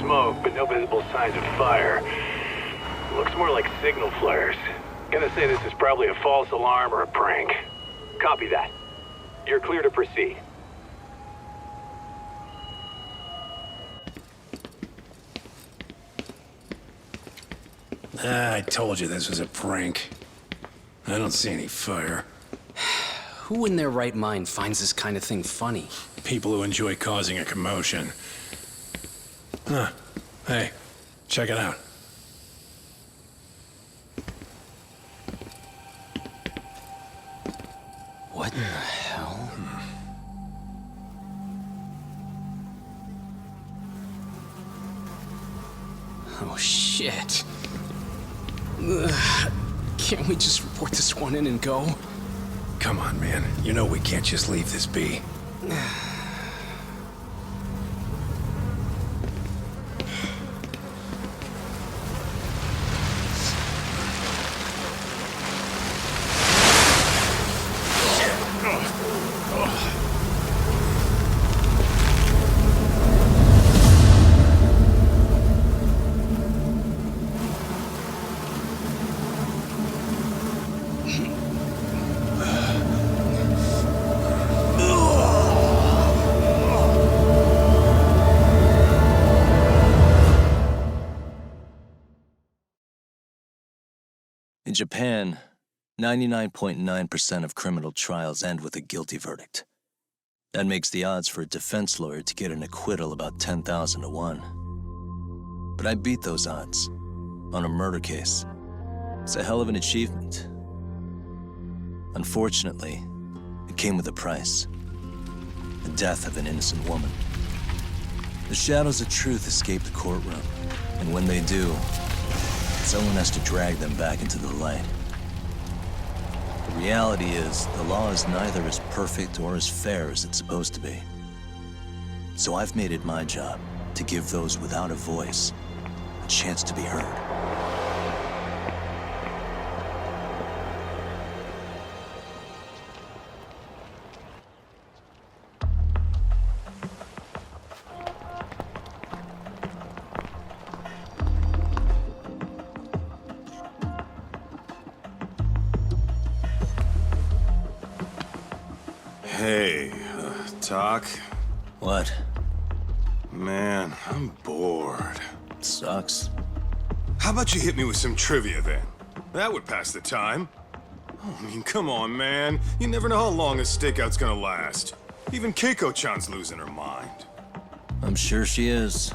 smoke, but no visible signs of fire. Looks more like signal flares. Gonna say this is probably a false alarm or a prank. Copy that. You're clear to proceed. I told you this was a prank. I don't see any fire. Who in their right mind finds this kind of thing funny? People who enjoy causing a commotion. Huh. Hey, check it out. What in the hell? Oh, shit. Ugh. Can't we just report this one in and go? Come on, man. You know we can't just leave this be. In Japan, 99.9% of criminal trials end with a guilty verdict. That makes the odds for a defense lawyer to get an acquittal about 10,000 to 1. But I beat those odds on a murder case. It's a hell of an achievement. Unfortunately, it came with a price. The death of an innocent woman. The shadows of truth escape the courtroom, and when they do, someone has to drag them back into the light. The reality is, the law is neither as perfect or as fair as it's supposed to be. So I've made it my job to give those without a voice a chance to be heard. Hey, Doc? What? Man, I'm bored. Sucks. How about you hit me with some trivia then? That would pass the time. Oh, I mean, come on, man. You never know how long a stakeout's gonna last. Even Keiko-chan's losing her mind. I'm sure she is.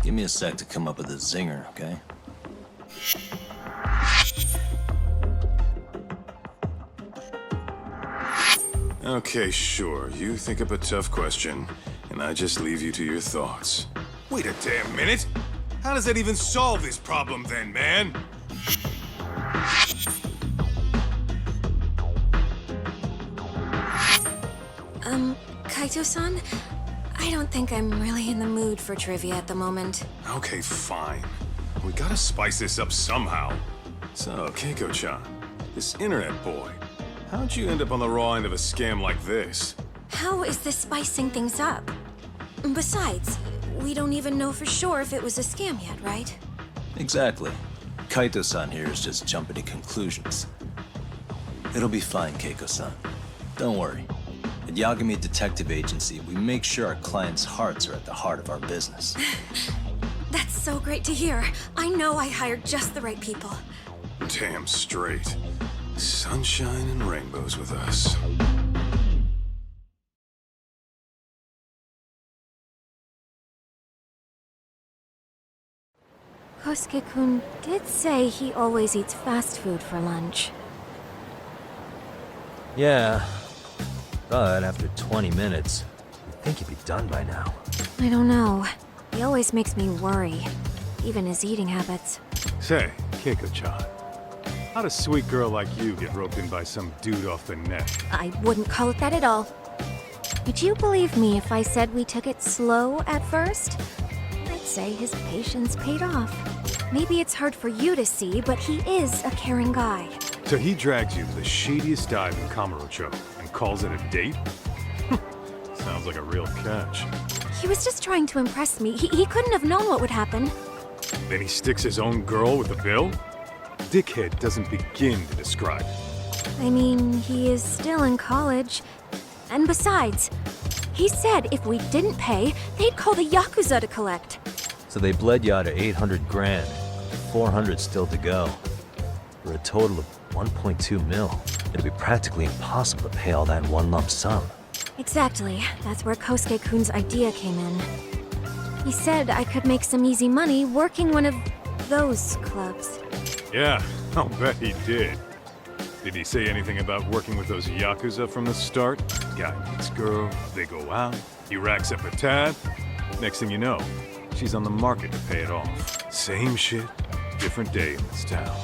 Give me a sec to come up with a zinger, okay? Okay, sure. You think up a tough question, and I just leave you to your thoughts. Wait a damn minute! How does that even solve this problem then, man? Kaito-san? I don't think I'm really in the mood for trivia at the moment. Okay, fine. We gotta spice this up somehow. So, Keiko-chan, this internet boy, how'd you end up on the raw end of a scam like this? How is this spicing things up? Besides, we don't even know for sure if it was a scam yet, right? Exactly. Kaito-san here is just jumping to conclusions. It'll be fine, Keiko-san. Don't worry. At Yagami Detective Agency, we make sure our clients' hearts are at the heart of our business. That's so great to hear. I know I hired just the right people. Damn straight. Sunshine and rainbows with us. Kosuke-kun did say he always eats fast food for lunch. Yeah, but after 20 minutes, you'd think he'd be done by now. I don't know. He always makes me worry. Even his eating habits. Say, Keiko-chan, how'd a sweet girl like you get roped in by some dude off the net? I wouldn't call it that at all. Would you believe me if I said we took it slow at first? I'd say his patience paid off. Maybe it's hard for you to see, but he is a caring guy. So he drags you to the shadiest dive in Kamurocho and calls it a date? Sounds like a real catch. He was just trying to impress me. He couldn't have known what would happen. Then he sticks his own girl with the bill? Dickhead doesn't begin to describe it. I mean, he is still in college. And besides, he said if we didn't pay, they'd call the Yakuza to collect. So they bled you out of 800 grand. 400 still to go. For a total of 1.2 mil. It'd be practically impossible to pay all that in one lump sum. Exactly. That's where Kosuke-kun's idea came in. He said I could make some easy money working one of those clubs. Yeah, I'll bet he did. Did he say anything about working with those Yakuza from the start? Guy meets girl, they go out, he racks up a tab. Next thing you know, she's on the market to pay it off. Same shit, different day in this town.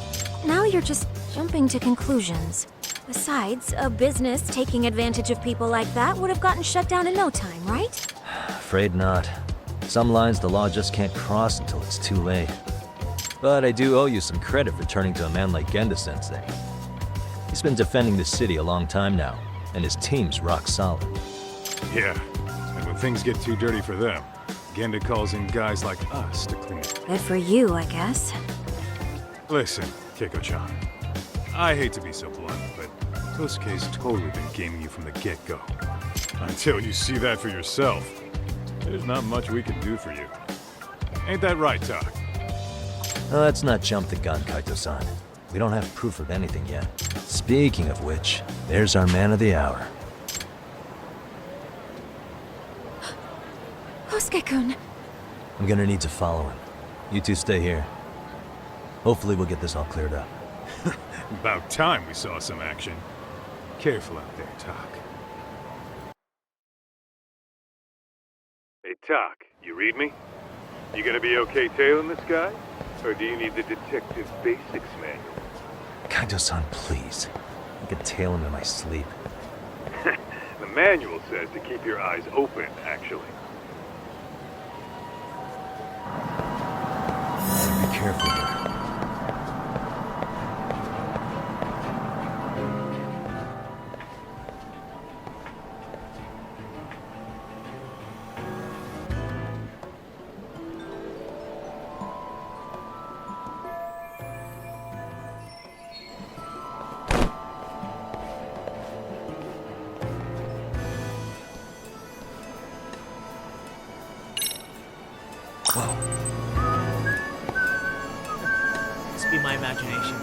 Now you're just jumping to conclusions. Besides, a business taking advantage of people like that would have gotten shut down in no time, right? Afraid not. Some lines the law just can't cross until it's too late. But I do owe you some credit for turning to a man like Genda-sensei. He's been defending the city a long time now, and his team's rock solid. Yeah, and when things get too dirty for them, Genda calls in guys like us to clean it. Good for you, I guess. Listen, Keiko-chan, I hate to be so blunt, but Kosuke's totally been gaming you from the get-go. Until you see that for yourself, there's not much we can do for you. Ain't that right, Tak? Let's not jump the gun, Kaito-san. We don't have proof of anything yet. Speaking of which, there's our man of the hour. Kosuke-kun. I'm gonna need to follow him. You two stay here. Hopefully we'll get this all cleared up. About time we saw some action. Careful out there, Tak. Hey, Tak, you read me? You gonna be okay tailing this guy? Or do you need the detective basics manual? Kaito-san, please. I can tail him in my sleep. The manual says to keep your eyes open, actually. Be careful here. Must be my imagination.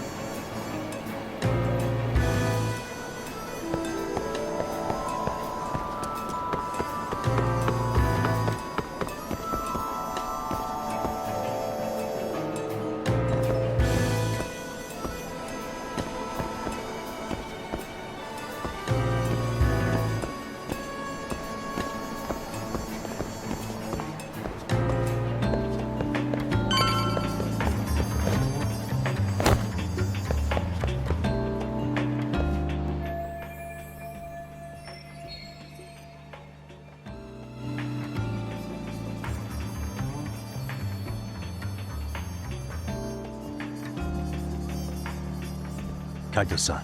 Kaito-san,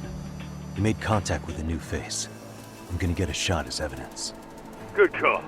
you made contact with a new face. I'm gonna get a shot as evidence. Good call.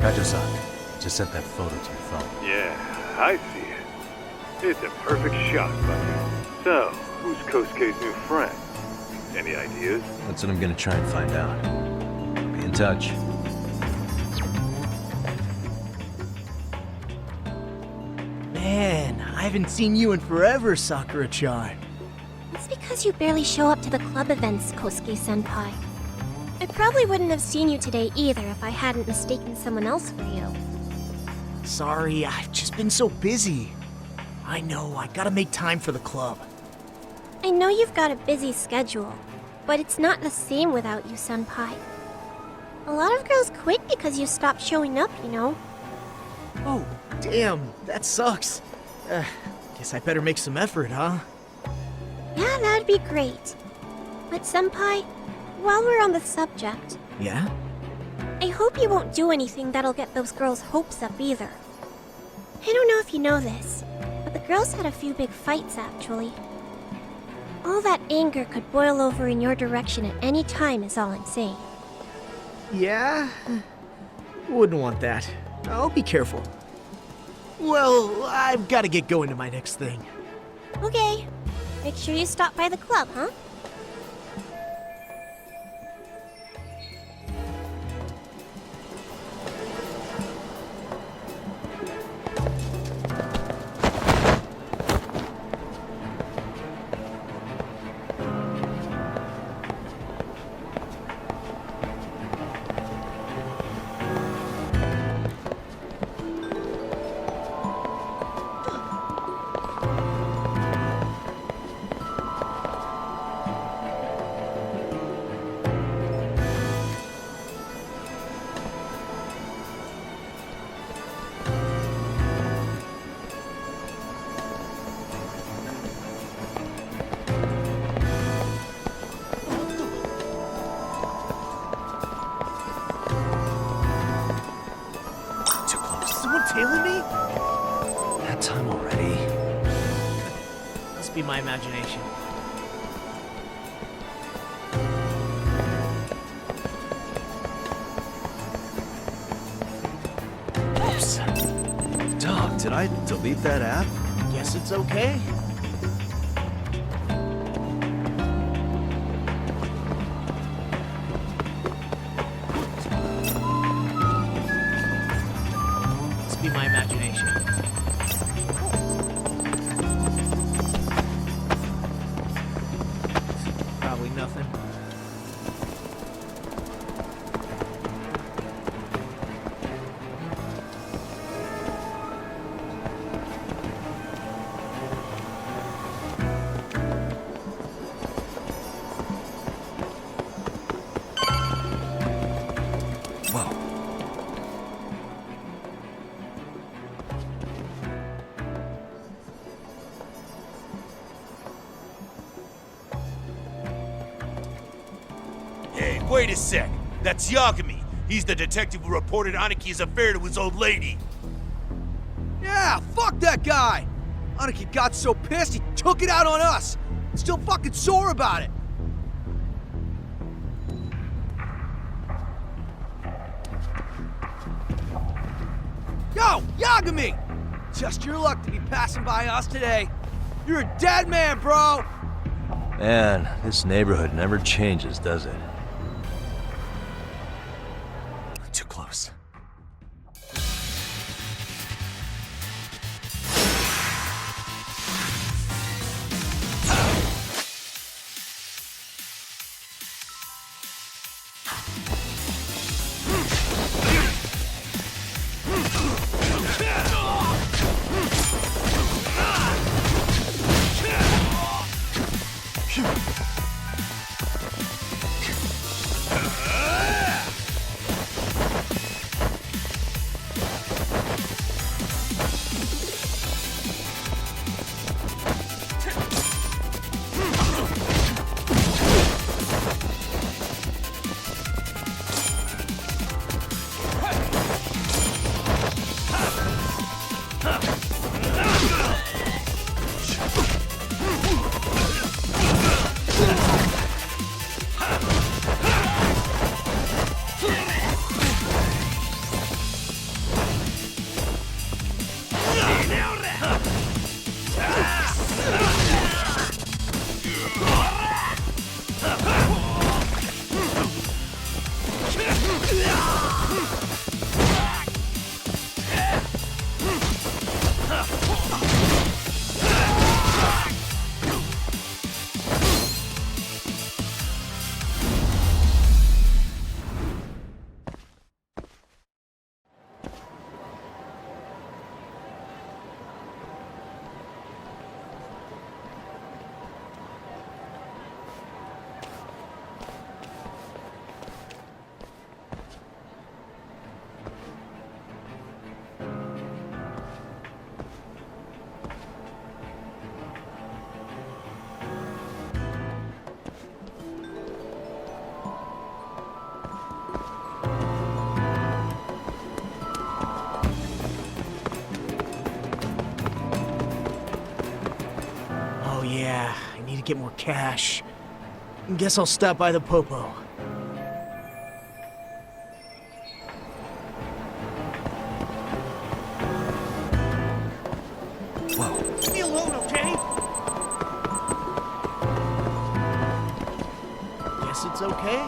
Kajo-san, just sent that photo to your phone. Yeah, I see it. It's a perfect shot, buddy. So, who's Kosuke's new friend? Any ideas? That's what I'm gonna try and find out. Be in touch. Man, I haven't seen you in forever, Sakura-chan. It's because you barely show up to the club events, Kosuke-senpai. I probably wouldn't have seen you today either if I hadn't mistaken someone else for you. Sorry, I've just been so busy. I know, I gotta make time for the club. I know you've got a busy schedule, but it's not the same without you, senpai. A lot of girls quit because you stopped showing up, you know. Oh, damn, that sucks. Guess I better make some effort, huh? Yeah, that'd be great. But senpai, while we're on the subject, Yeah? I hope you won't do anything that'll get those girls' hopes up either. I don't know if you know this, but the girls had a few big fights actually. All that anger could boil over in your direction at any time is all I'm saying. Yeah? Wouldn't want that. I'll be careful. Well, I've gotta get going to my next thing. Okay, make sure you stop by the club, huh? Tailing me? That time already? Must be my imagination. Oops. Dog, did I delete that app? Guess it's okay. Must be my imagination. Probably nothing. Whoa. Hey, wait a sec. That's Yagami. He's the detective who reported Anaki's affair to his old lady. Yeah, fuck that guy! Anaki got so pissed he took it out on us! Still fucking sore about it! Yo, Yagami! Just your luck to be passing by us today. You're a dead man, bro! Man, this neighborhood never changes, does it? Too close. get more cash. Guess I'll stop by the Popo. Leave me alone, okay? Guess it's okay.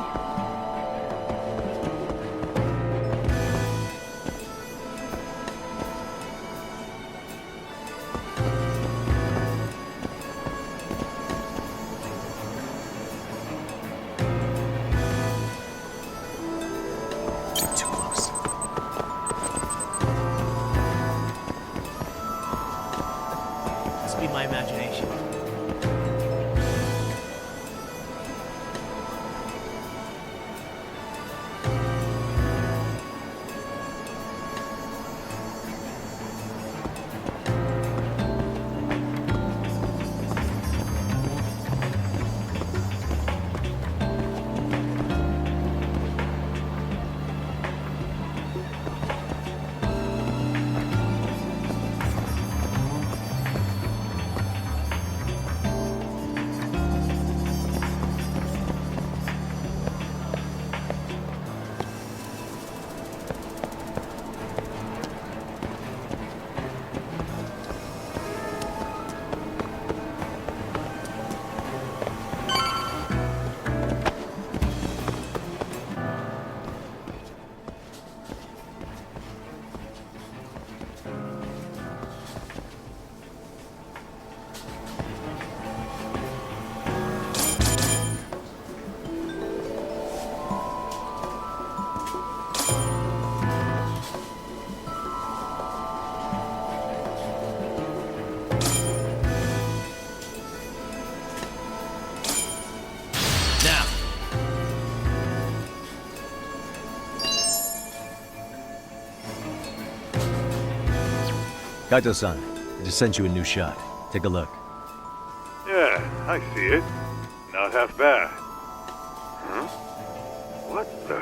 Too close. Must be my imagination. Kaito-san, I just sent you a new shot. Take a look. Yeah, I see it. Not half bad. Huh? What the...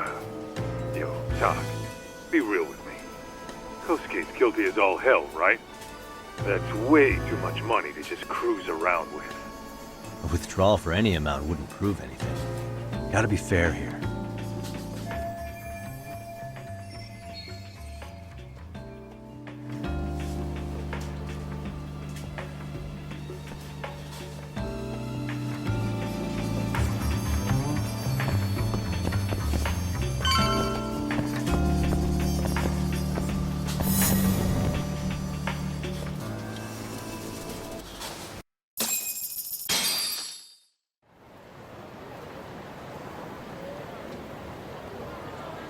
Yo, Doc, be real with me. Kosuke's guilty as all hell, right? That's way too much money to just cruise around with. A withdrawal for any amount wouldn't prove anything. Gotta be fair here.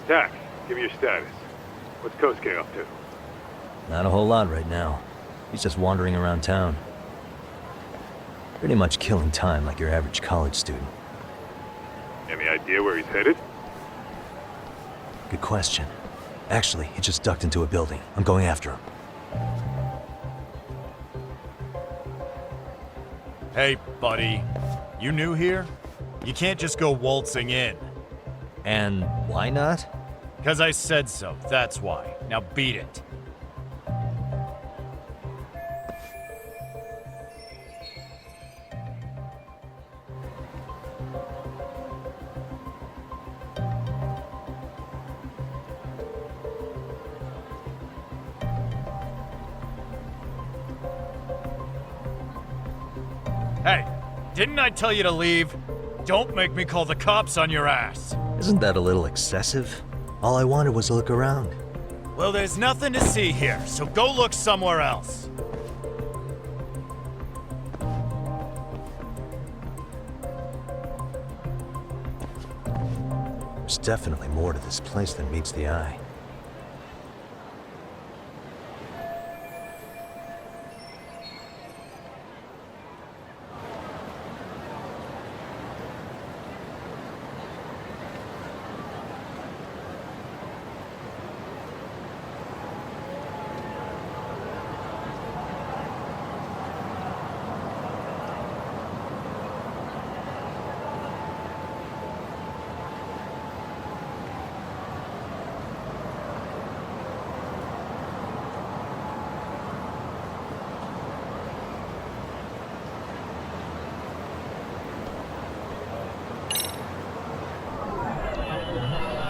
Tack, give me your status. What's Kosuke up to? Not a whole lot right now. He's just wandering around town. Pretty much killing time like your average college student. Any idea where he's headed? Good question. Actually, he just ducked into a building. I'm going after him. Hey, buddy. You new here? You can't just go waltzing in. And why not? 'Cause I said so, that's why. Now beat it. Hey, didn't I tell you to leave? Don't make me call the cops on your ass. Isn't that a little excessive? All I wanted was to look around. Well, there's nothing to see here, so go look somewhere else. There's definitely more to this place than meets the eye.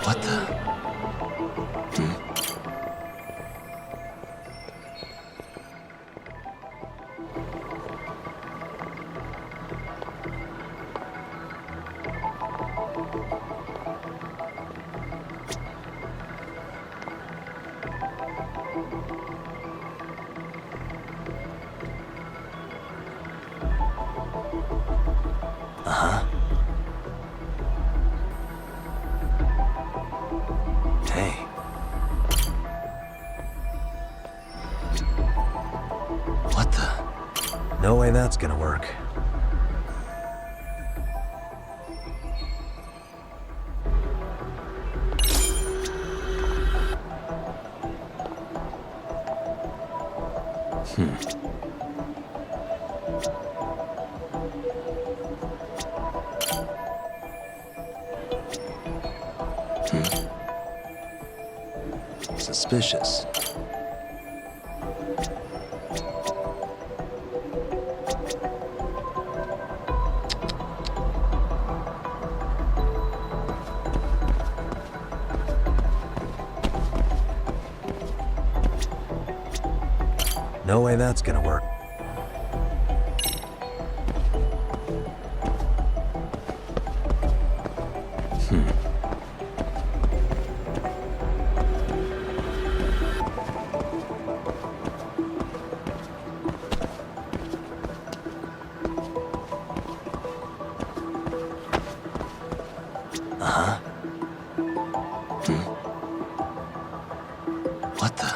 What the? Hey. What the? No way that's gonna work. Suspicious. No way that's gonna work. What the?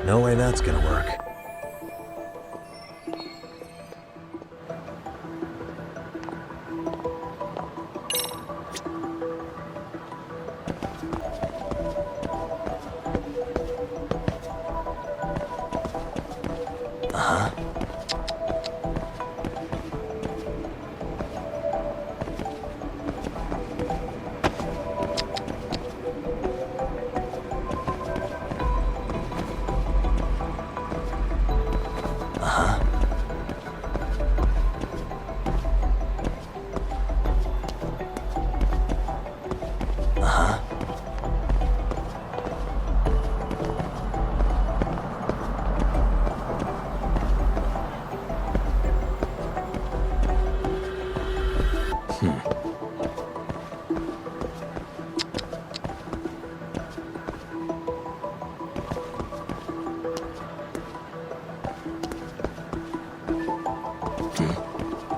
No way that's gonna work.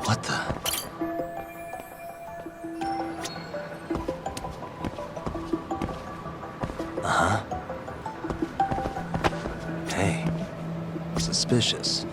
What the? Hey. Suspicious.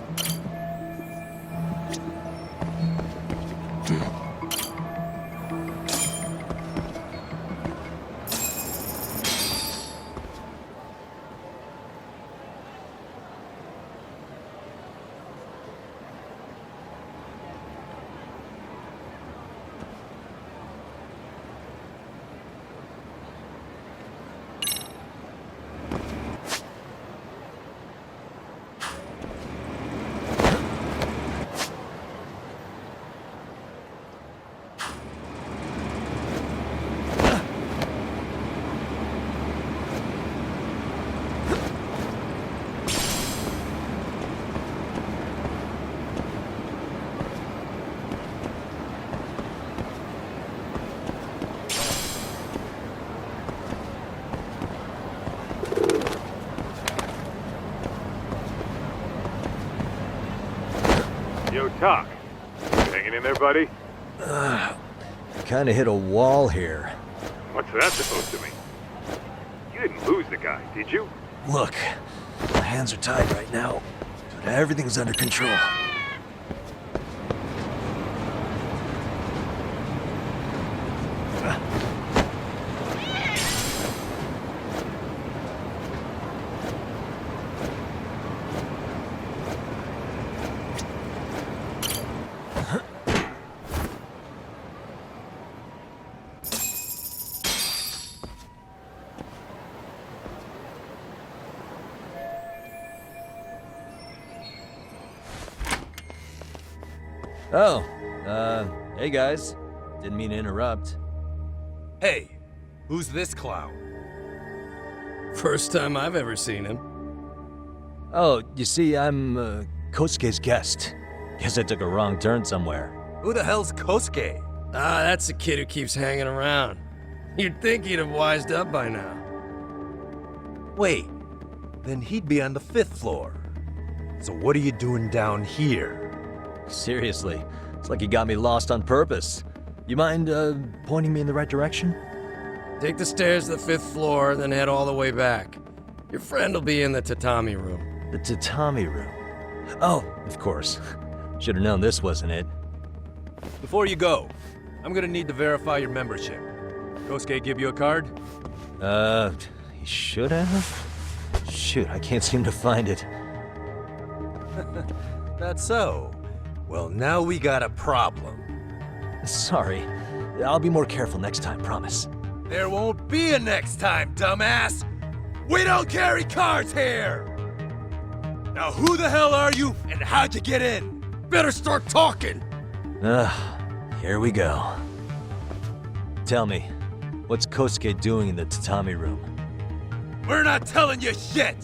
Yo, Talk. Hanging in there, buddy? Kinda hit a wall here. What's that supposed to mean? You didn't lose the guy, did you? Look, my hands are tied right now, but everything's under control. Oh, hey guys. Didn't mean to interrupt. Hey, who's this clown? First time I've ever seen him. Oh, you see, I'm, Kosuke's guest. Guess I took a wrong turn somewhere. Who the hell's Kosuke? Ah, that's the kid who keeps hanging around. You'd think he'd have wised up by now. Wait, then he'd be on the 5th floor. So what are you doing down here? Seriously, it's like you got me lost on purpose. You mind, pointing me in the right direction? Take the stairs to the 5th floor, then head all the way back. Your friend will be in the tatami room. The tatami room. Oh, of course. Should have known this wasn't it. Before you go, I'm gonna need to verify your membership. Kosuke give you a card? He should have? Shoot, I can't seem to find it. That's so. Well, now we got a problem. Sorry. I'll be more careful next time, promise. There won't be a next time, dumbass! We don't carry cards here! Now who the hell are you, and how'd you get in? Better start talking! Here we go. Tell me, what's Kosuke doing in the tatami room? We're not telling you shit!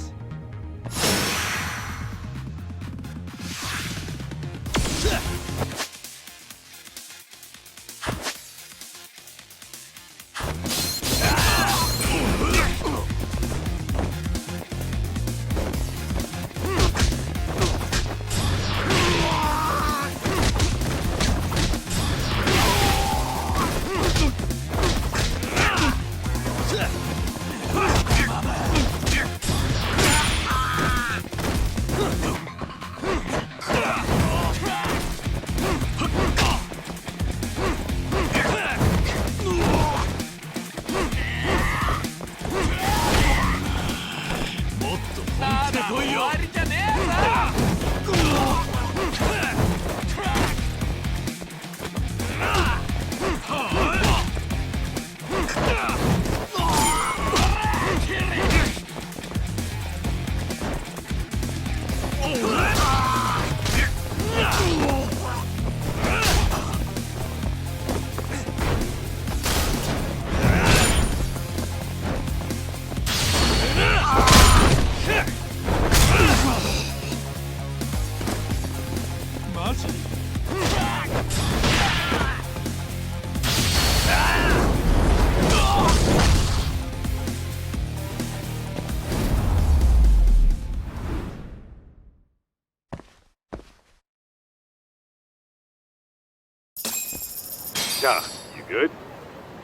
Yeah, you good?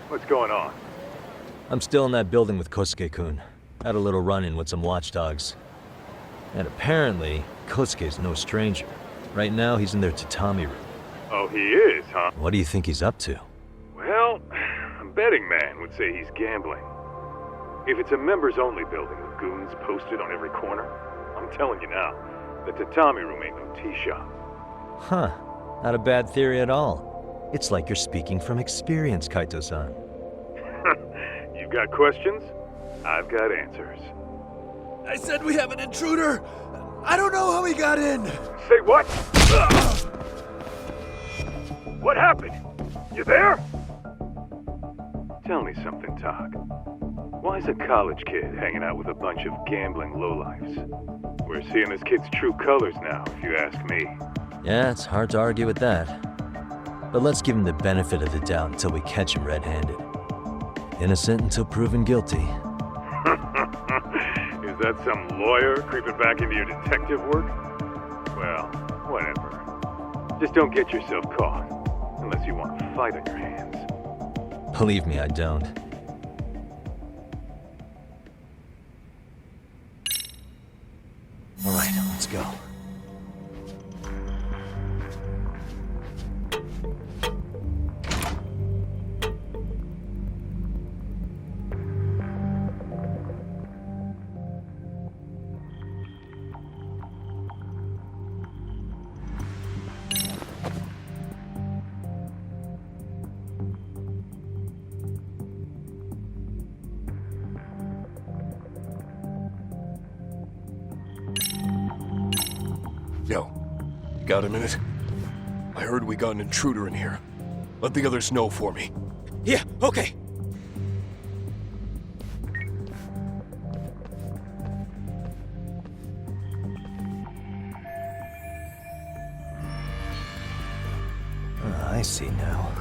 What's going on? I'm still in that building with Kosuke-kun. Had a little run-in with some watchdogs. And apparently, Kosuke's no stranger. Right now, he's in their tatami room. Oh, he is, huh? What do you think he's up to? Well, a betting man would say he's gambling. If it's a members-only building with goons posted on every corner, I'm telling you now, the tatami room ain't no tea shop. Huh. Not a bad theory at all. It's like you're speaking from experience, Kaito-san. You've got questions? I've got answers. I said we have an intruder! I don't know how he got in! Say what? What happened? You there? Tell me something, Tog. Why is a college kid hanging out with a bunch of gambling lowlifes? We're seeing this kid's true colors now, if you ask me. Yeah, it's hard to argue with that. But let's give him the benefit of the doubt until we catch him red-handed. Innocent until proven guilty. Is that some lawyer creeping back into your detective work? Well, whatever. Just don't get yourself caught. Unless you want a fight on your hands. Believe me, I don't. All right, let's go. Yo, you got a minute? I heard we got an intruder in here. Let the others know for me. Yeah, okay. I see now.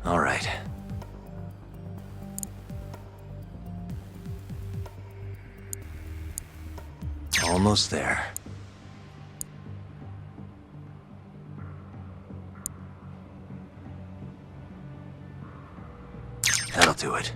All right. Almost there. That'll do it.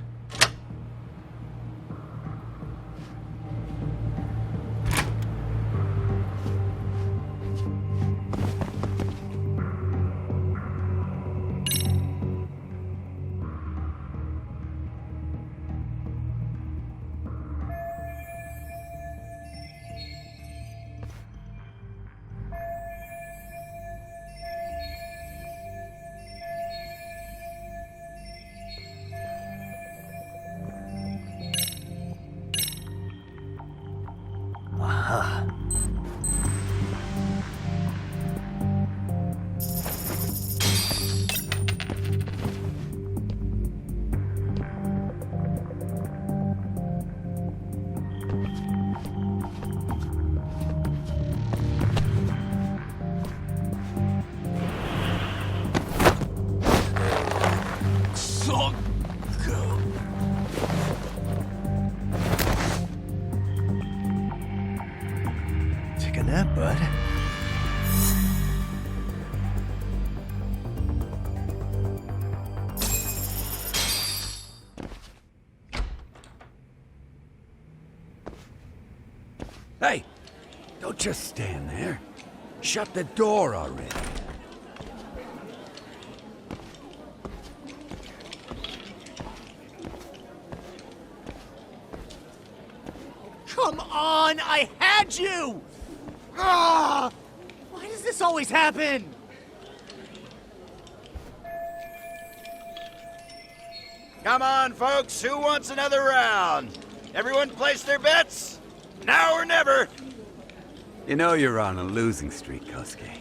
on that, bud. Hey! Don't just stand there. Shut the door already. Come on! I had you! Ah! Why does this always happen? Come on, folks. Who wants another round? Everyone place their bets? Now or never. You know you're on a losing streak, Kosuke.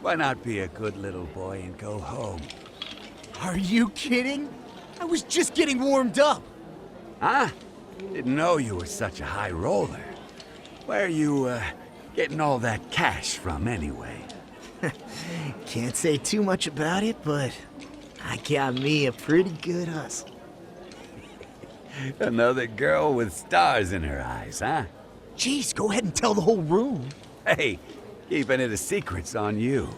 Why not be a good little boy and go home? Are you kidding? I was just getting warmed up. Huh? Didn't know you were such a high roller. Where are you, getting all that cash from, anyway? Can't say too much about it, but I got me a pretty good hustle. Another girl with stars in her eyes, huh? Jeez, go ahead and tell the whole room. Hey, keeping it a secret's on you.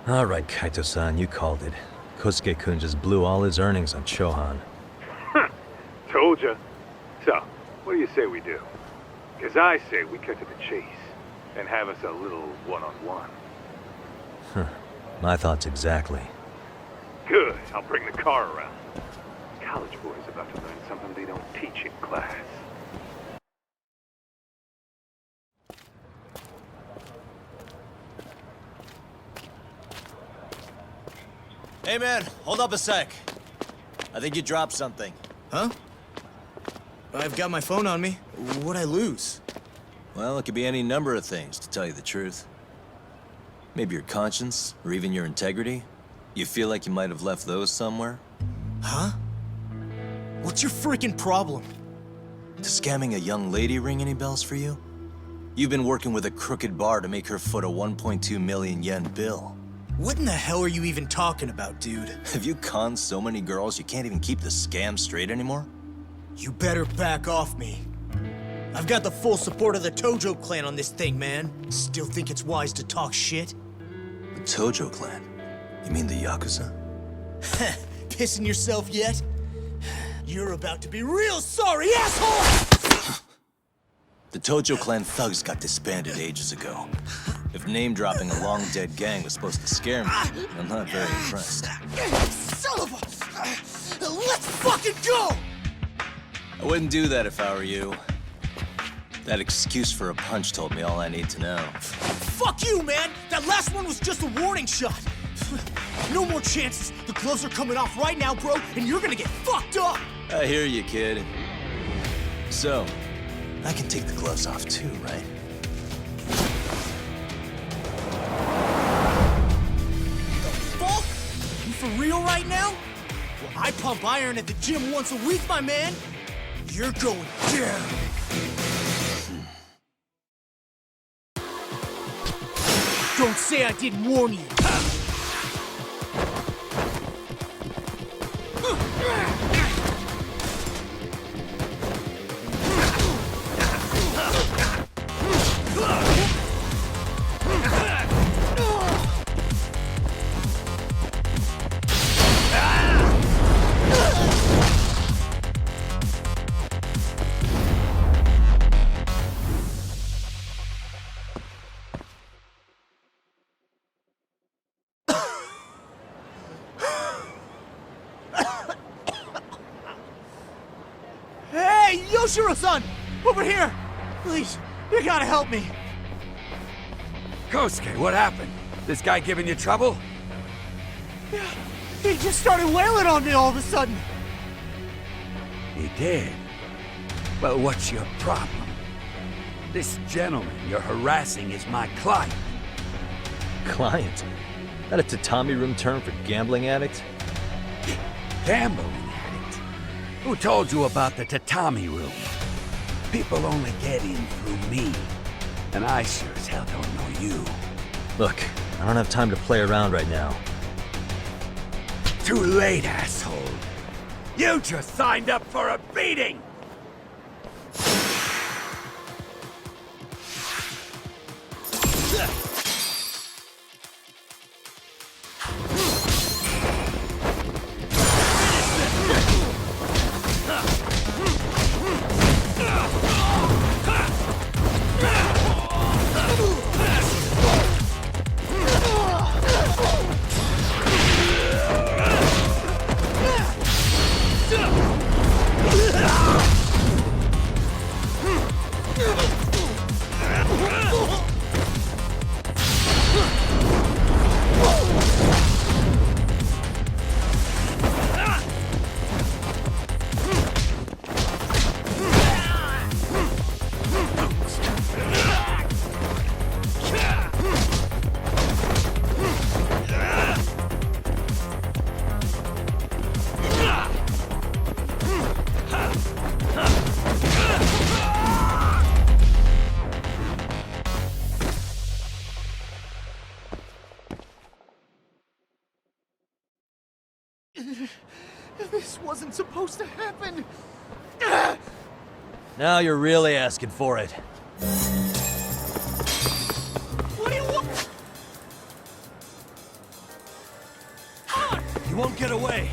All right, Kaito-san, you called it. Kosuke-kun just blew all his earnings on Chohan. Told ya. So, what do you say we do? Because I say we cut to the chase and have us a little one-on-one. My thoughts exactly. Good. I'll bring the car around. College boys about to learn something they don't teach in class. Hey man, hold up a sec. I think you dropped something. Huh? I've got my phone on me. What'd I lose? Well, it could be any number of things, to tell you the truth. Maybe your conscience, or even your integrity. You feel like you might have left those somewhere? Huh? What's your freaking problem? Does scamming a young lady ring any bells for you? You've been working with a crooked bar to make her foot a 1.2 million yen bill. What in the hell are you even talking about, dude? Have you conned so many girls you can't even keep the scam straight anymore? You better back off me. I've got the full support of the Tojo clan on this thing, man. Still think it's wise to talk shit? The Tojo clan? You mean the Yakuza? Pissing yourself yet? You're about to be real sorry, asshole! The Tojo clan thugs got disbanded ages ago. If name-dropping a long-dead gang was supposed to scare me, I'm not very impressed. Son of a... Let's fucking go! I wouldn't do that if I were you. That excuse for a punch told me all I need to know. Fuck you, man! That last one was just a warning shot! No more chances! The gloves are coming off right now, bro, and you're gonna get fucked up! I hear you, kid. So, I can take the gloves off too, right? For real right now? Well, I pump iron at the gym once a week, my man. You're going down. Don't say I didn't warn you. Yoshiro-san! Over here! Please, you gotta help me! Kosuke, what happened? This guy giving you trouble? Yeah, he just started wailing on me all of a sudden! He did? Well, what's your problem? This gentleman you're harassing is my client. Client? That a tatami room term for gambling addict? Gambling addict? Who told you about the tatami room? People only get in through me. And I sure as hell don't know you. Look, I don't have time to play around right now. Too late, asshole. You just signed up for a beating! This wasn't supposed to happen. Now you're really asking for it. What do you want? You won't get away.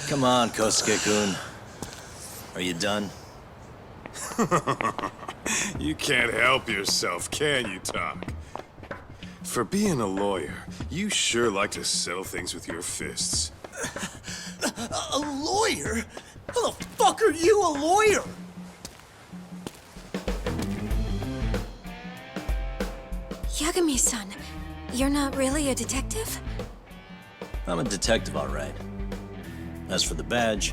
Come on, Kosuke-kun. Are you done? You can't help yourself, can you, Tak? For being a lawyer, you sure like to settle things with your fists. A lawyer? How the fuck are you a lawyer? Yagami-san, you're not really a detective? I'm a detective, all right. As for the badge,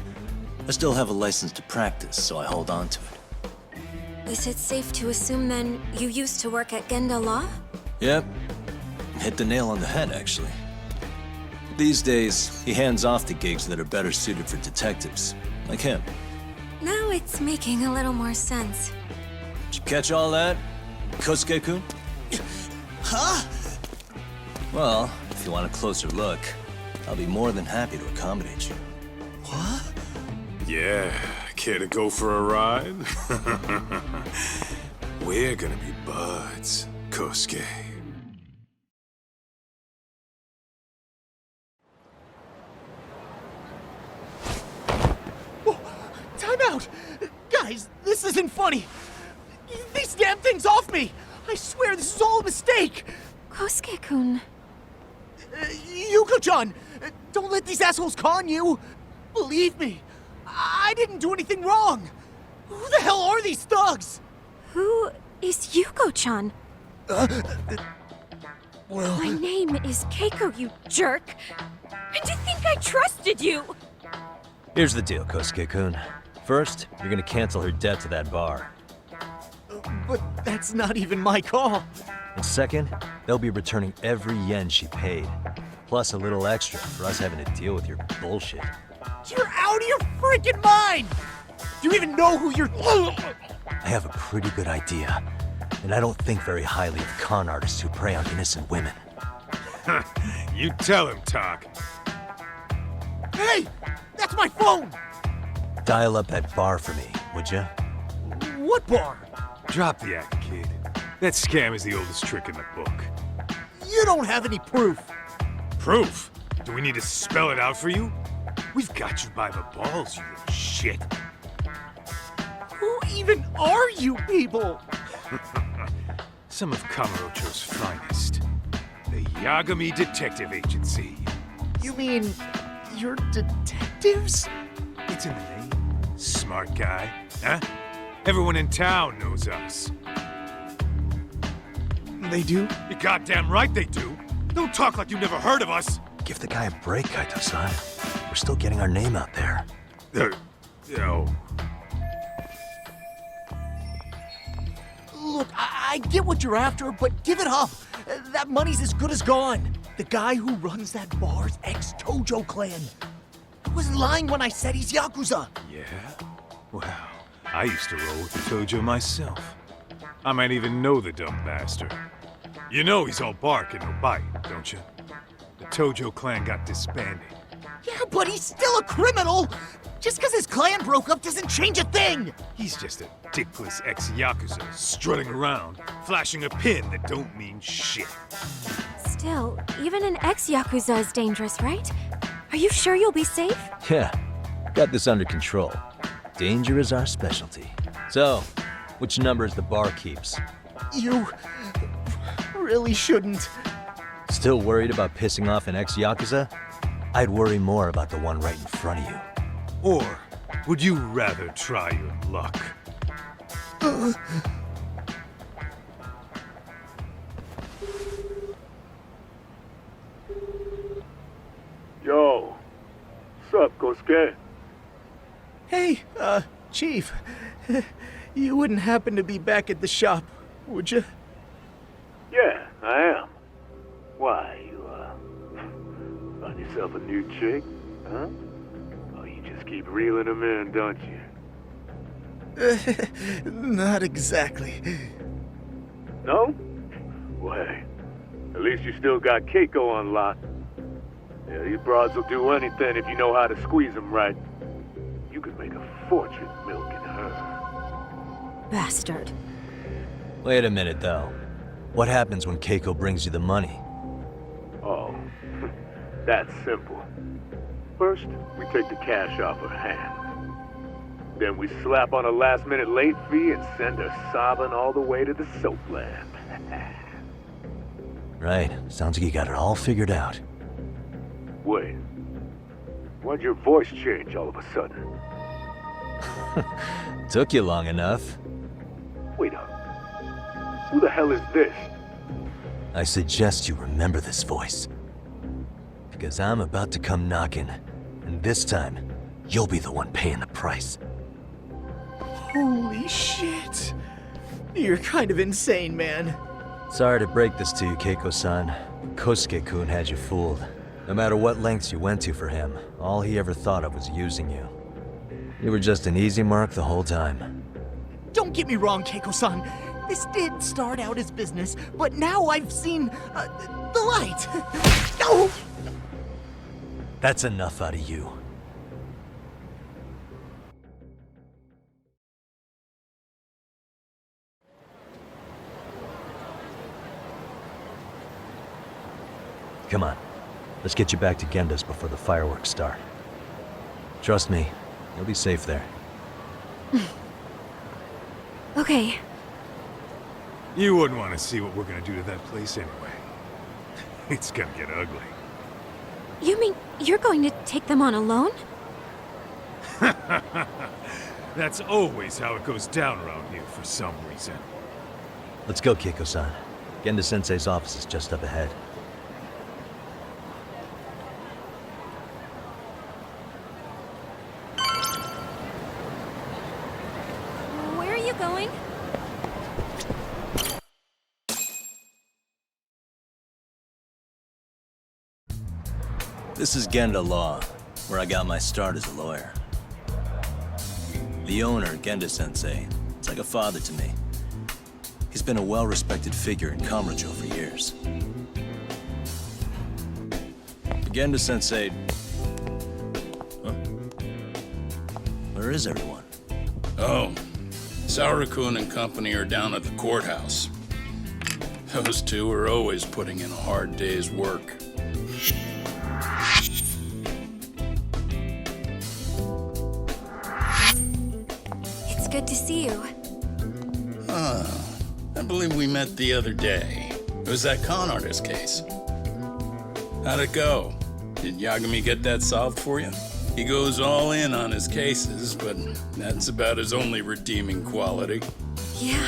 I still have a license to practice, so I hold on to it. Is it safe to assume then you used to work at Genda Law? Yep. Hit the nail on the head, actually. These days, he hands off the gigs that are better suited for detectives, like him. Now it's making a little more sense. Did you catch all that, Kosuke-kun? Huh? Well, if you want a closer look, I'll be more than happy to accommodate you. What? Yeah, care to go for a ride? We're gonna be buds, Kosuke. Whoa, time out! Guys, this isn't funny! These damn things off me! I swear this is all a mistake! Kosuke-kun. Yuko-chan! Don't let these assholes con you! Believe me, I didn't do anything wrong! Who the hell are these thugs? Who is Yuko-chan? Well... My name is Keiko, you jerk. And to think I trusted you! Here's the deal, Kosuke-kun. First, you're gonna cancel her debt to that bar. But that's not even my call. And second, they'll be returning every yen she paid. Plus a little extra for us having to deal with your bullshit. You're out of your freaking mind! Do you even know who you're... I have a pretty good idea. And I don't think very highly of con artists who prey on innocent women. You tell him, Talk. Hey! That's my phone! Dial up that bar for me, would ya? What bar? Drop the act, kid. That scam is the oldest trick in the book. You don't have any proof. Proof? Do we need to spell it out for you? We've got you by the balls, you little shit. Who even are you people? Some of Kamurocho's finest. The Yagami Detective Agency. You mean... you're detectives? It's in the name. Smart guy, huh? Everyone in town knows us. They do? You're goddamn right they do. Don't talk like you've never heard of us. Give the guy a break, Kaito-san. We're still getting our name out there. No. Look, I get what you're after, but give it up. That money's as good as gone. The guy who runs that bar's ex-Tojo clan. I wasn't lying when I said he's Yakuza. Yeah? Well, I used to roll with the Tojo myself. I might even know the dumb bastard. You know he's all bark and no bite, don't you? The Tojo clan got disbanded. Yeah, but he's still a criminal! Just because his clan broke up doesn't change a thing! He's just a dickless ex-Yakuza strutting around, flashing a pin that don't mean shit. Still, even an ex-Yakuza is dangerous, right? Are you sure you'll be safe? Yeah, got this under control. Danger is our specialty. So, which numbers the bar keeps? You... really shouldn't. Still worried about pissing off an ex-Yakuza? I'd worry more about the one right in front of you. Or would you rather try your luck? Yo, what's up, Kosuke? Hey, Chief. You wouldn't happen to be back at the shop, would you? Yeah, I am. Why, you, find yourself a new chick, huh? Oh, you just keep reeling them in, don't you? Not exactly. No? Well, hey, at least you still got Keiko on lock. Yeah, these broads will do anything if you know how to squeeze them right. You could make a fortune milking her. Bastard. Wait a minute, though. What happens when Keiko brings you the money? Oh, that's simple. First, we take the cash off her hand. Then we slap on a last-minute late fee and send her sobbing all the way to the soapland. Right. Sounds like you got it all figured out. Wait. Why'd your voice change all of a sudden? Took you long enough. Wait up. Who the hell is this? I suggest you remember this voice. Because I'm about to come knocking, and this time, you'll be the one paying the price. Holy shit. You're kind of insane, man. Sorry to break this to you, Keiko-san. Kosuke-kun had you fooled. No matter what lengths you went to for him, all he ever thought of was using you. You were just an easy mark the whole time. Don't get me wrong, Keiko-san. This did start out as business, but now I've seen, the light. Oh! That's enough out of you. Come on. Let's get you back to Genda's before the fireworks start. Trust me, you'll be safe there. Okay. You wouldn't want to see what we're gonna do to that place anyway. It's gonna get ugly. You mean you're going to take them on alone? That's always how it goes down around here for some reason. Let's go, Keiko-san. Genda-sensei's office is just up ahead. Where are you going? This is Genda Law, where I got my start as a lawyer. The owner, Genda-sensei, it's like a father to me. He's been a well-respected figure in Kamurocho for years. Genda-sensei... Huh? Where is everyone? Oh, Saoirikun and company are down at the courthouse. Those two are always putting in a hard day's work. It's good to see you. I believe we met the other day. It was that con artist case. How'd it go? Did Yagami get that solved for you? He goes all in on his cases, but that's about his only redeeming quality. Yeah,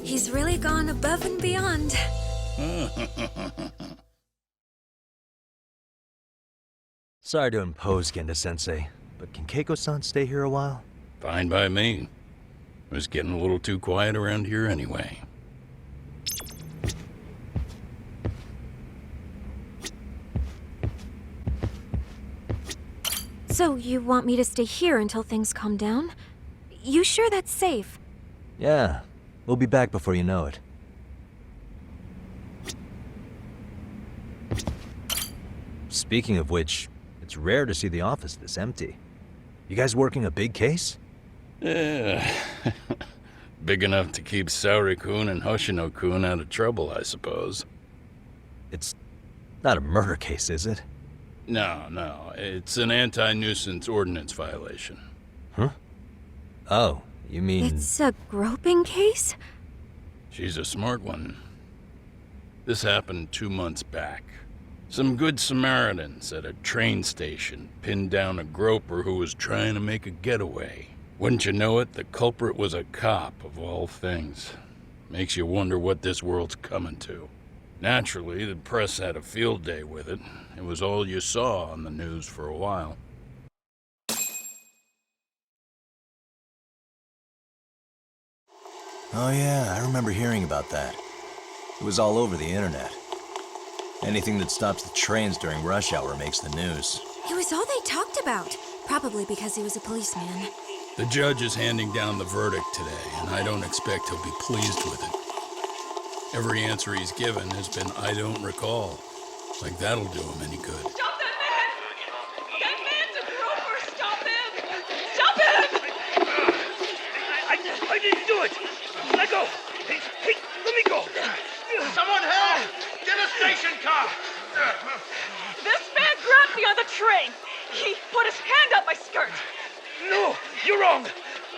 he's really gone above and beyond. Sorry to impose, Genda-sensei, but can Keiko-san stay here a while? Fine by me. It was getting a little too quiet around here anyway. So you want me to stay here until things calm down? You sure that's safe? Yeah, we'll be back before you know it. Speaking of which, it's rare to see the office this empty. You guys working a big case? Yeah. Big enough to keep Saori-kun and Hoshino-kun out of trouble, I suppose. It's not a murder case, is it? No. It's an anti-nuisance ordinance violation. Huh? Oh, you mean... It's a groping case? She's a smart one. This happened 2 months back. Some good Samaritans at a train station pinned down a groper who was trying to make a getaway. Wouldn't you know it, the culprit was a cop, of all things. Makes you wonder what this world's coming to. Naturally, the press had a field day with it. It was all you saw on the news for a while. Oh yeah, I remember hearing about that. It was all over the internet. Anything that stops the trains during rush hour makes the news. It was all they talked about. Probably because he was a policeman. The judge is handing down the verdict today, and I don't expect he'll be pleased with it. Every answer he's given has been, I don't recall. Like that'll do him any good. Stop that man! That man's a groper! Stop him! Stop him! I didn't do it! Let go! Hey, let me go! Someone help! Get a station car! This man grabbed me on the train! He put his hand up my skirt! No! You're wrong!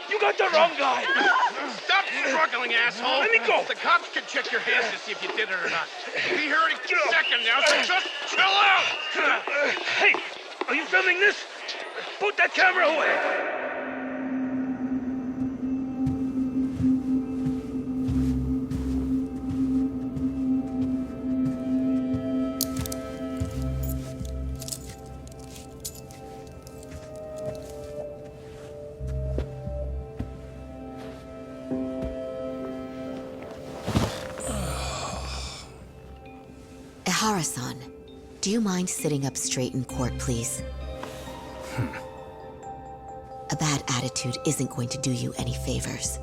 You got the wrong guy! Stop struggling, asshole! Let me go! The cops can check your hands to see if you did it or not. Be here any second now, so just chill out! Hey! Are you filming this? Put that camera away! Ehara-san, do you mind sitting up straight in court, please? A bad attitude isn't going to do you any favors.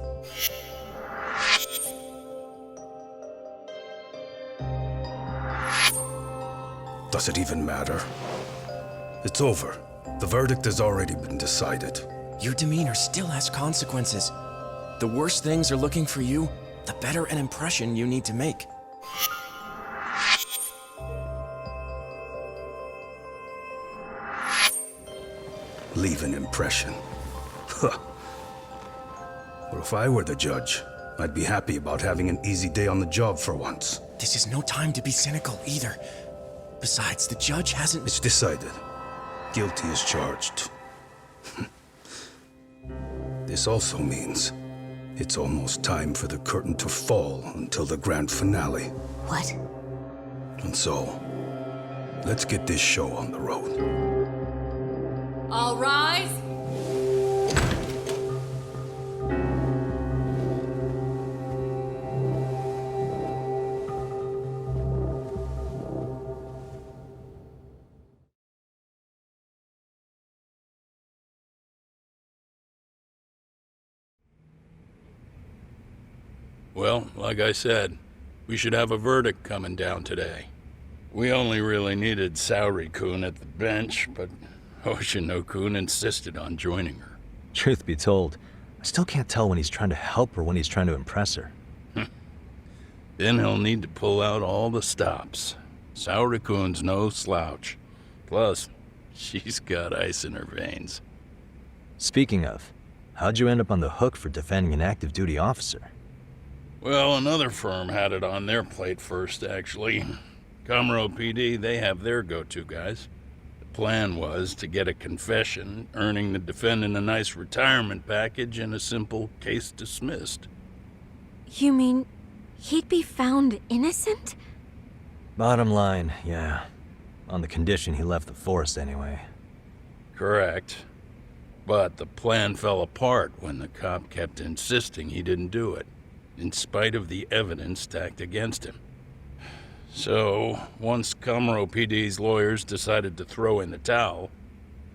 Does it even matter? It's over. The verdict has already been decided. Your demeanor still has consequences. The worse things are looking for you, the better an impression you need to make. Leave an impression. Huh. Well, if I were the judge, I'd be happy about having an easy day on the job for once. This is no time to be cynical either. Besides, the judge hasn't... It's decided. Guilty is charged. This also means it's almost time for the curtain to fall until the grand finale. What? And so, let's get this show on the road. All rise. Well, like I said, we should have a verdict coming down today. We only really needed Saori-kun at the bench, but Hoshino-kun insisted on joining her. Truth be told, I still can't tell when he's trying to help or when he's trying to impress her. Then he'll need to pull out all the stops. Saori-kun's no slouch. Plus, she's got ice in her veins. Speaking of, how'd you end up on the hook for defending an active duty officer? Well, another firm had it on their plate first, actually. Kamuro PD, they have their go-to guys. The plan was to get a confession, earning the defendant a nice retirement package and a simple case dismissed. You mean he'd be found innocent? Bottom line, yeah. On the condition he left the force anyway. Correct. But the plan fell apart when the cop kept insisting he didn't do it, in spite of the evidence stacked against him. So, once Kamuro PD's lawyers decided to throw in the towel,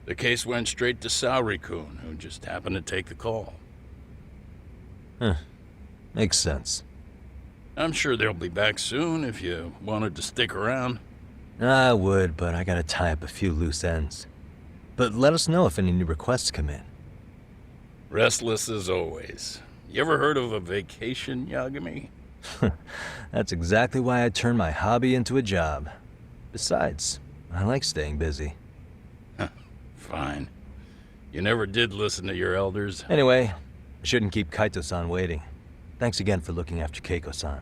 the case went straight to Saori-kun, who just happened to take the call. Huh. Makes sense. I'm sure they'll be back soon if you wanted to stick around. I would, but I gotta tie up a few loose ends. But let us know if any new requests come in. Restless as always. You ever heard of a vacation, Yagami? That's exactly why I turned my hobby into a job. Besides, I like staying busy. Fine. You never did listen to your elders. Anyway, I shouldn't keep Kaito-san waiting. Thanks again for looking after Keiko-san.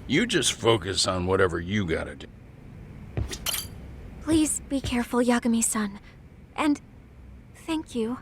You just focus on whatever you gotta do. Please be careful, Yagami-san. And thank you.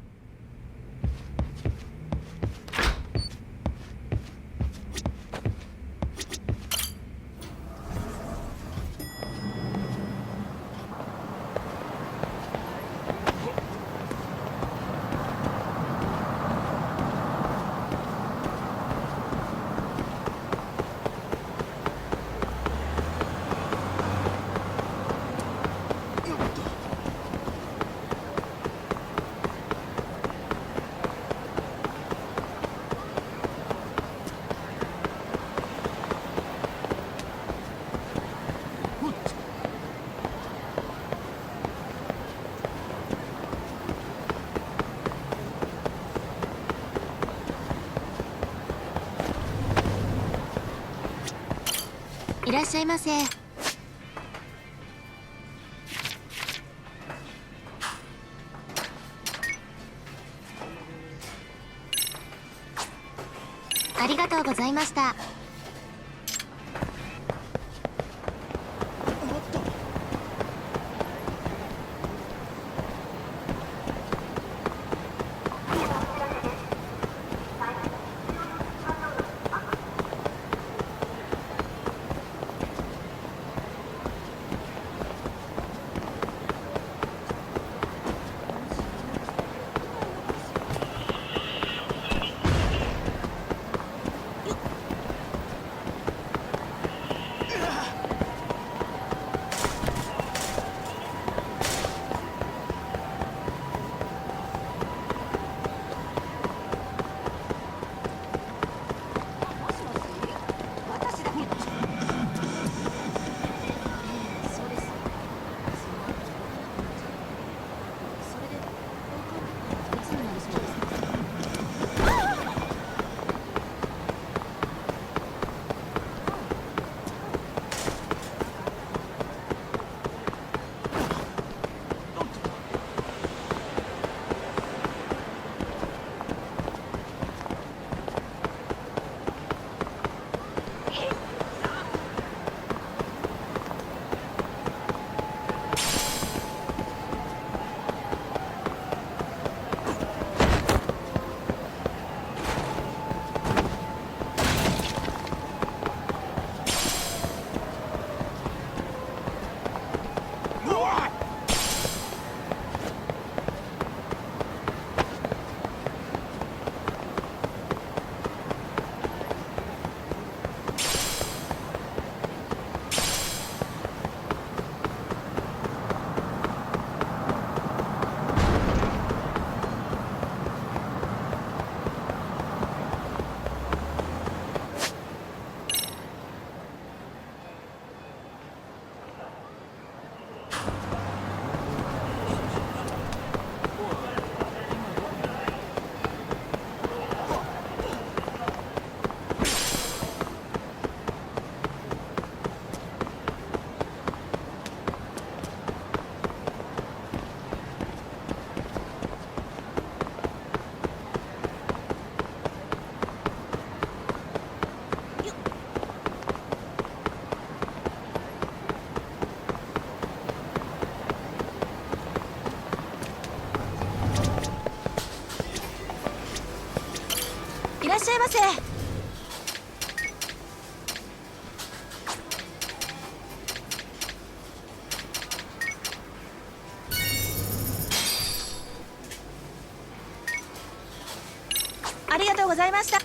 ありがとうございました。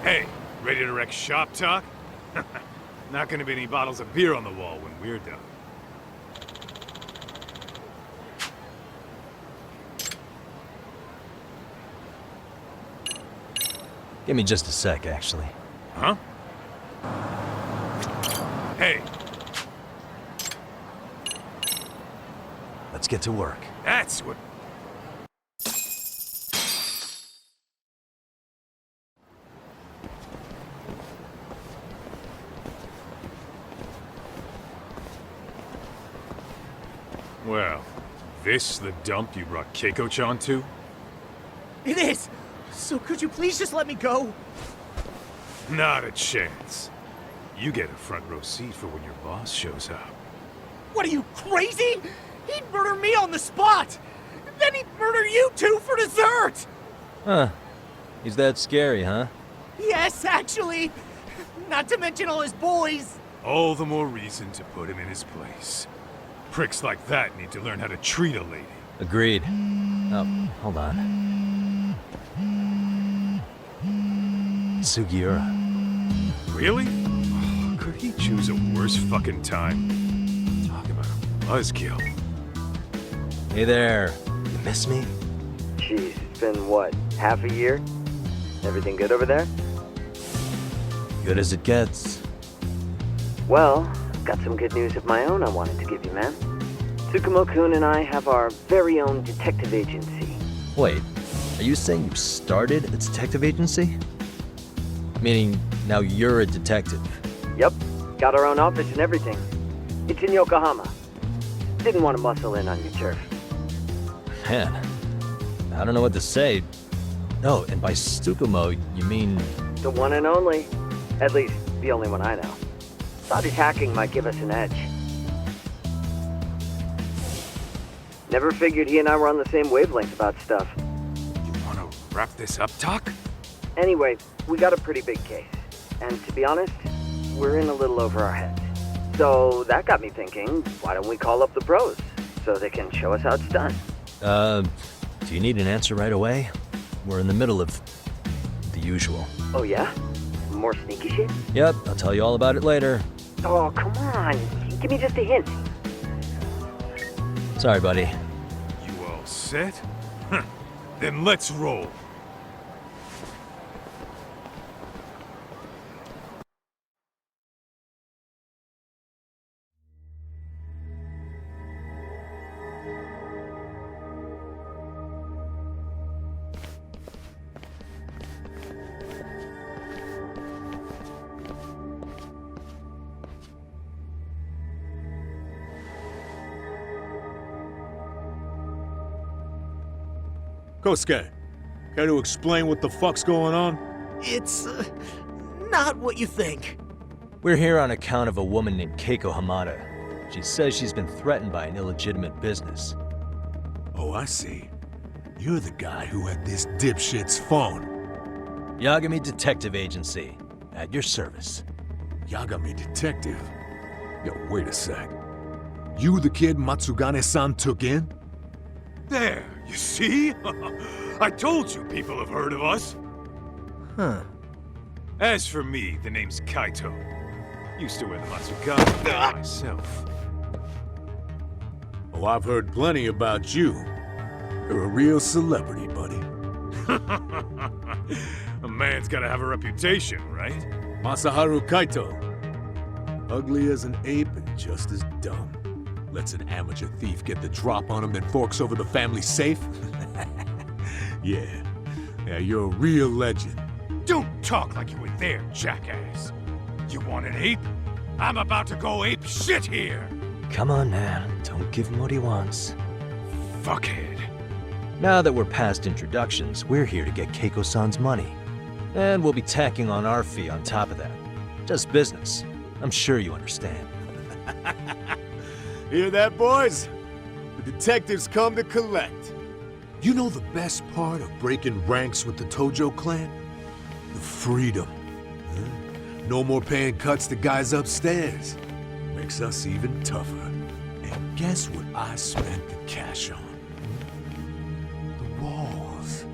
Hey, ready to wreck shop talk? Not gonna be any bottles of beer on the wall when we're done. Give me just a sec, actually. Huh? Hey, Let's get to work. that's what... Well, this the dump you brought Keiko-chan to? It is! So could you please just let me go? Not a chance. You get a front row seat for when your boss shows up. What are you, crazy? He'd murder me on the spot! Then he'd murder you two for dessert! Huh. He's that scary, huh? Yes, actually. Not to mention all his boys. All the more reason to put him in his place. Pricks like that need to learn how to treat a lady. Agreed. Oh, hold on. Sugiura. Really? Oh, could he choose a worse fucking time? Talk about a buzzkill. Hey there. You miss me? Jeez, it's been what, half a year? Everything good over there? Good as it gets. Well, I've got some good news of my own I wanted to give you, man. Tsukumo-kun and I have our very own detective agency. Wait, are you saying you started a detective agency? Meaning, now you're a detective? Yep, got our own office and everything. It's in Yokohama. Didn't want to muscle in on your turf. Man, I don't know what to say. Oh, and by Tsukumo, you mean... The one and only. At least, the only one I know. Thought his hacking might give us an edge. Never figured he and I were on the same wavelength about stuff. You wanna wrap this up, Talk? Anyway, we got a pretty big case. And to be honest, we're in a little over our heads. So that got me thinking, why don't we call up the pros? So they can show us how it's done. Do you need an answer right away? We're in the middle of the usual. Oh yeah? More sneaky shit? Yep, I'll tell you all about it later. Oh, come on. Give me just a hint. Sorry, buddy. You all set? Huh. Then let's roll. Kosuke, care to explain what the fuck's going on? It's, not what you think. We're here on account of a woman named Keiko Hamada. She says she's been threatened by an illegitimate business. Oh, I see. You're the guy who had this dipshit's phone. Yagami Detective Agency. At your service. Yagami Detective? Yo, wait a sec. You the kid Matsugane-san took in? There, you see? I told you people have heard of us. Huh. As for me, the name's Kaito. Used to wear the Matsugane myself. Oh, I've heard plenty about you. You're a real celebrity, buddy. A man's gotta have a reputation, right? Masaharu Kaito. Ugly as an ape and just as dumb. Lets an amateur thief get the drop on him, then forks over the family safe? Yeah, you're a real legend. Don't talk like you were there, jackass. You want an ape? I'm about to go ape shit here! Come on, man. Don't give him what he wants. Fuckhead. Now that we're past introductions, we're here to get Keiko-san's money. And we'll be tacking on our fee on top of that. Just business. I'm sure you understand. Hear that, boys? The detectives come to collect. You know the best part of breaking ranks with the Tojo clan? The freedom. Huh? No more paying cuts to guys upstairs. Makes us even tougher. And guess what I spent the cash on? The walls.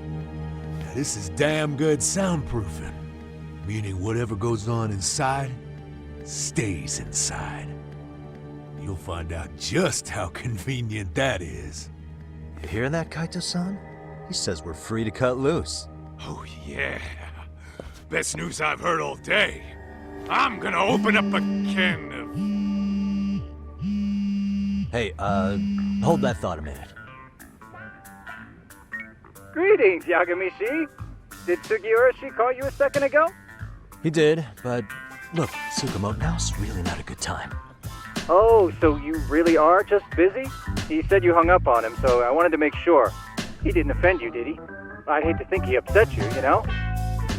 Now this is damn good soundproofing. Meaning whatever goes on inside, stays inside. You'll find out just how convenient that is. You hear that, Kaito-san? He says we're free to cut loose. Oh, yeah. Best news I've heard all day. I'm gonna open up a can of... Hey, hold that thought a minute. Greetings, Yagami-shi. Did Sugiura-shi call you a second ago? He did, but look, Tsukumo, now's really not a good time. Oh, so you really are just busy? He said you hung up on him, so I wanted to make sure. He didn't offend you, did he? I'd hate to think he upset you, you know?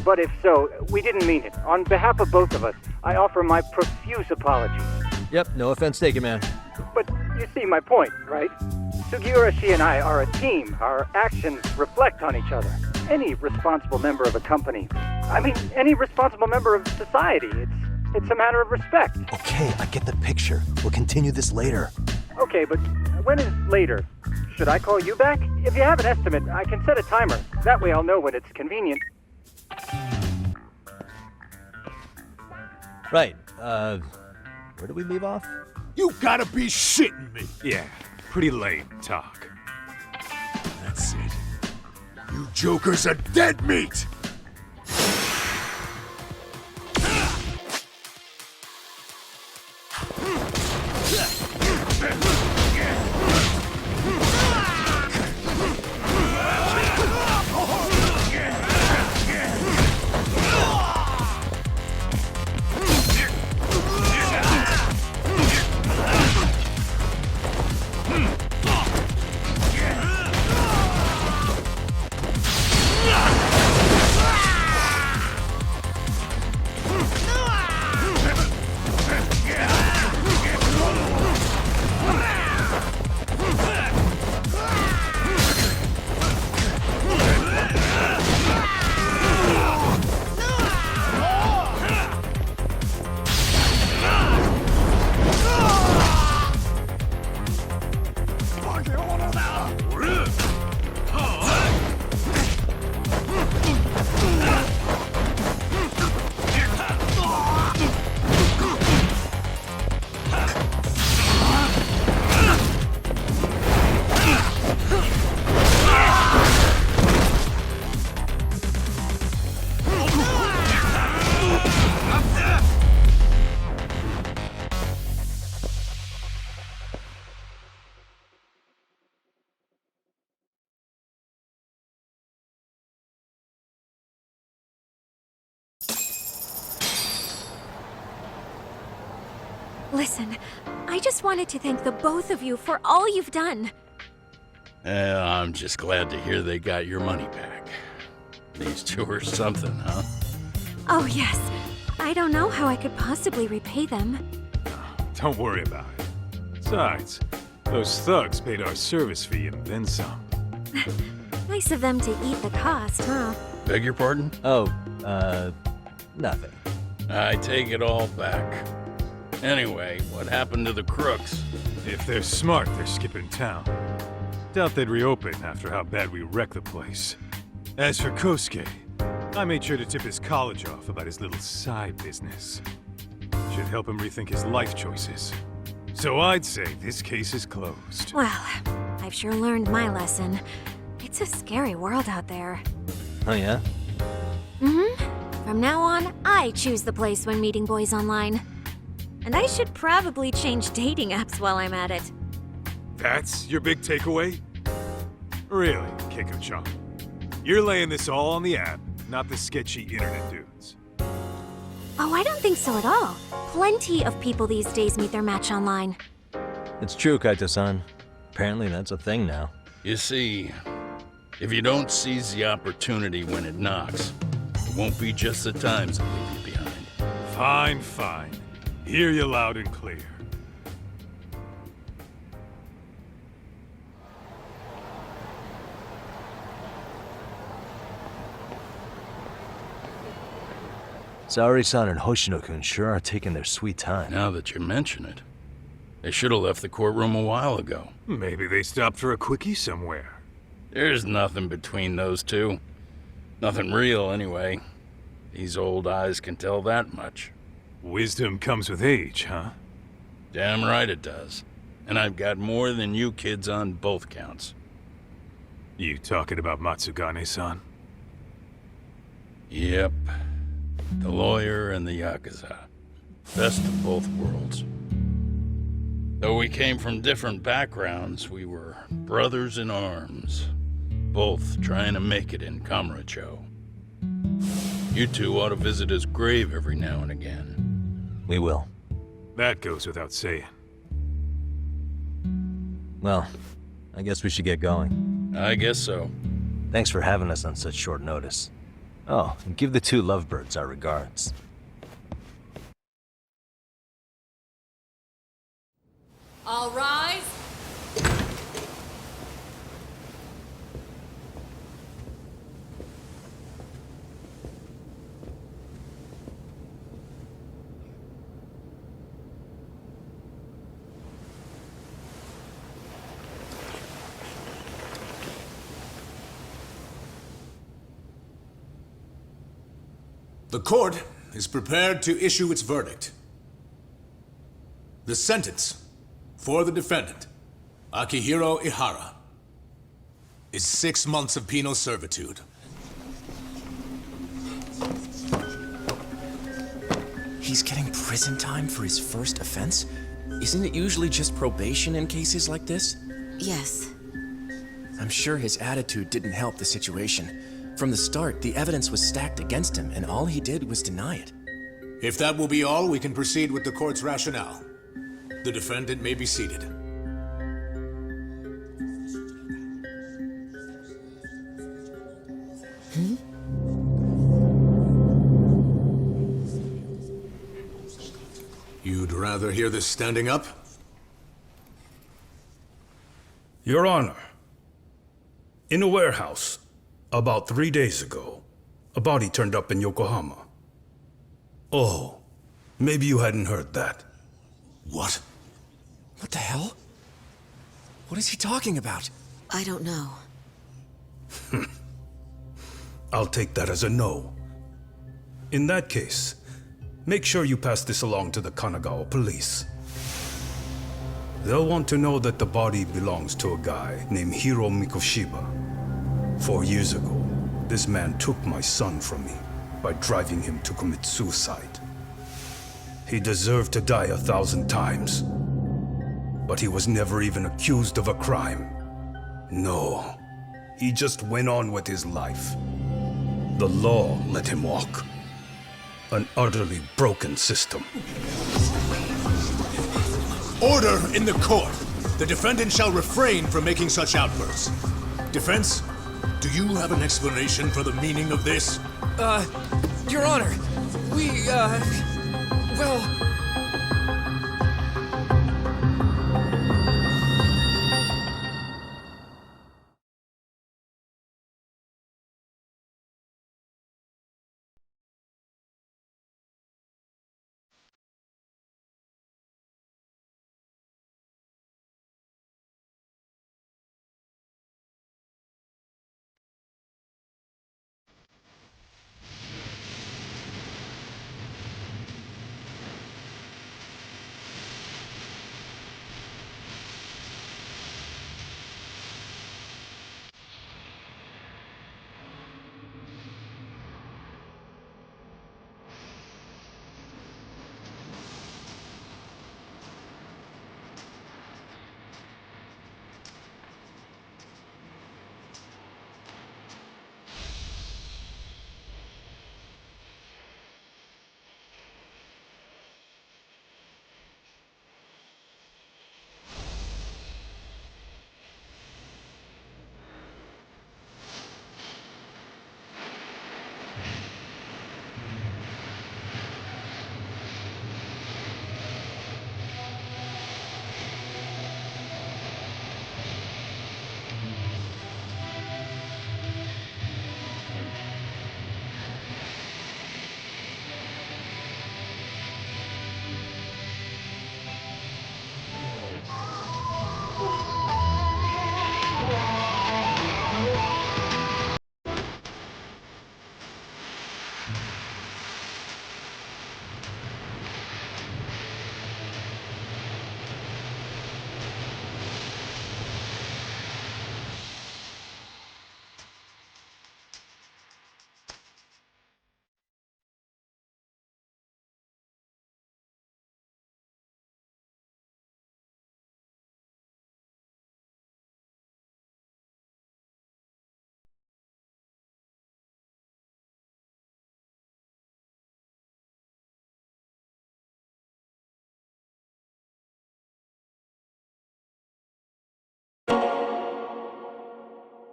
But if so, we didn't mean it. On behalf of both of us, I offer my profuse apologies. Yep, no offense taken, man. But you see my point, right? Sugiura-shi and I are a team. Our actions reflect on each other. Any responsible member of a company, any responsible member of society, it's a matter of respect. Okay, I get the picture. We'll continue this later. Okay, but when is later? Should I call you back? If you have an estimate, I can set a timer. That way I'll know when it's convenient. Right, where do we leave off? You gotta be shitting me! Yeah, pretty lame talk. That's it. You jokers are dead meat! Listen, I just wanted to thank the both of you for all you've done. I'm just glad to hear they got your money back. These two are something, huh? Oh, yes. I don't know how I could possibly repay them. Don't worry about it. Besides, those thugs paid our service fee and then some. Nice of them to eat the cost, huh? Beg your pardon? Oh, nothing. I take it all back. Anyway, what happened to the crooks? If they're smart, they're skipping town. Doubt they'd reopen after how bad we wrecked the place. As for Kosuke, I made sure to tip his college off about his little side business. Should help him rethink his life choices. So I'd say this case is closed. Well, I've sure learned my lesson. It's a scary world out there. Oh, yeah? Mm-hmm. From now on, I choose the place when meeting boys online. And I should probably change dating apps while I'm at it. That's your big takeaway? Really, Keiko-chan? You're laying this all on the app, not the sketchy internet dudes. Oh, I don't think so at all. Plenty of people these days meet their match online. It's true, Kaito-san. Apparently that's a thing now. You see, if you don't seize the opportunity when it knocks, it won't be just the times that leave you behind. Fine, fine. Hear you loud and clear. Saori-san and Hoshino-kun sure are taking their sweet time. Now that you mention it, they should have left the courtroom a while ago. Maybe they stopped for a quickie somewhere. There's nothing between those two. Nothing real, anyway. These old eyes can tell that much. Wisdom comes with age, huh? Damn right it does. And I've got more than you kids on both counts. You talking about Matsugane-san? Yep. The lawyer and the Yakuza. Best of both worlds. Though we came from different backgrounds, we were brothers in arms. Both trying to make it in Kamurocho. You two ought to visit his grave every now and again. We will. That goes without saying. Well, I guess we should get going. I guess so. Thanks for having us on such short notice. Oh, and give the two lovebirds our regards. All rise. The court is prepared to issue its verdict. The sentence for the defendant, Akihiro Ihara, is 6 months of penal servitude. He's getting prison time for his first offense? Isn't it usually just probation in cases like this? Yes. I'm sure his attitude didn't help the situation. From the start, the evidence was stacked against him, and all he did was deny it. If that will be all, we can proceed with the court's rationale. The defendant may be seated. You'd rather hear this standing up? Your Honor, in a warehouse, about 3 days ago, a body turned up in Yokohama. Oh, maybe you hadn't heard that. What? What the hell? What is he talking about? I don't know. I'll take that as a no. In that case, make sure you pass this along to the Kanagawa police. They'll want to know that the body belongs to a guy named Hiro Mikoshiba. 4 years ago, this man took my son from me by driving him to commit suicide. He deserved to die 1,000 times, but he was never even accused of a crime. No, he just went on with his life. The law let him walk. An utterly broken system. Order in the court! The defendant shall refrain from making such outbursts. Defense, do you have an explanation for the meaning of this? Your Honor, well,